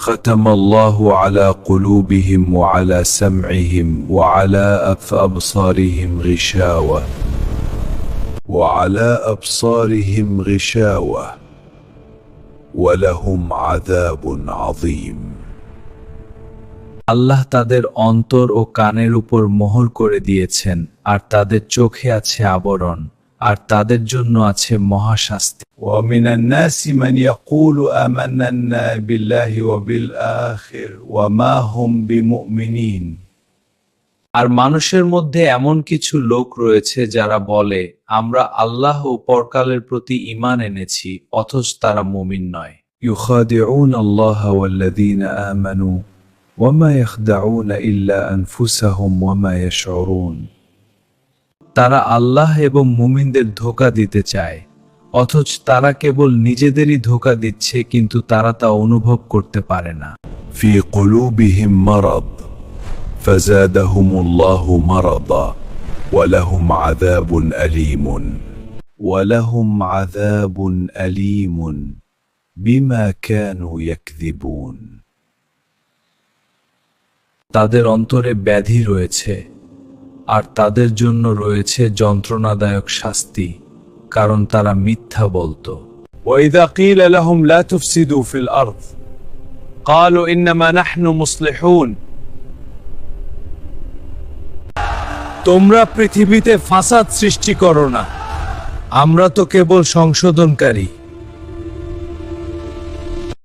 ختم الله على قلوبهم وعلى سمعهم وعلى أبصارهم غشاوة ولهم عذاب عظيم। আল্লাহ তাদের অন্তর ও কানের উপর মোহর করে দিয়েছেন, আর তাদের চোখে আছে আবরণ, আর তাদের জন্য আছে মহাশাস্তি। ومن الناس من يقول آمنا بالله وبالآخر وما هم بمؤمنين। আর মানুষের মধ্যে এমন কিছু লোক রয়েছে যারা বলে, আমরা আল্লাহ ও পরকালের প্রতি ঈমান এনেছি, অথচ তারা মুমিন নয়। يخادعون الله والذين آمنوا وما يخدعون إلا أنفسهم وما يشعرون। তারা আল্লাহ এবং মুমিনদের ধোঁকা দিতে চায়, অথচ তারা কেবল নিজেদেরই ধোঁকা দিচ্ছে, কিন্তু তারা তা অনুভব করতে পারে না। في قلوبهم مرض فزادهم الله مرضا ولهم عذاب أليم بما كانوا يكذبون। তাদের অন্তরে ব্যাধি রয়েছে, আর তাদের জন্য রয়েছে যন্ত্রণাদায়ক শাস্তি, কারণ তারা মিথ্যা বলতো। وإذا قيل لهم لا تفسدوا في الأرض قالوا إنما نحن مصلحون। তোমরা পৃথিবীতে ফাসাদ সৃষ্টি করো না, আমরা তো কেবল সংশোধনকারী।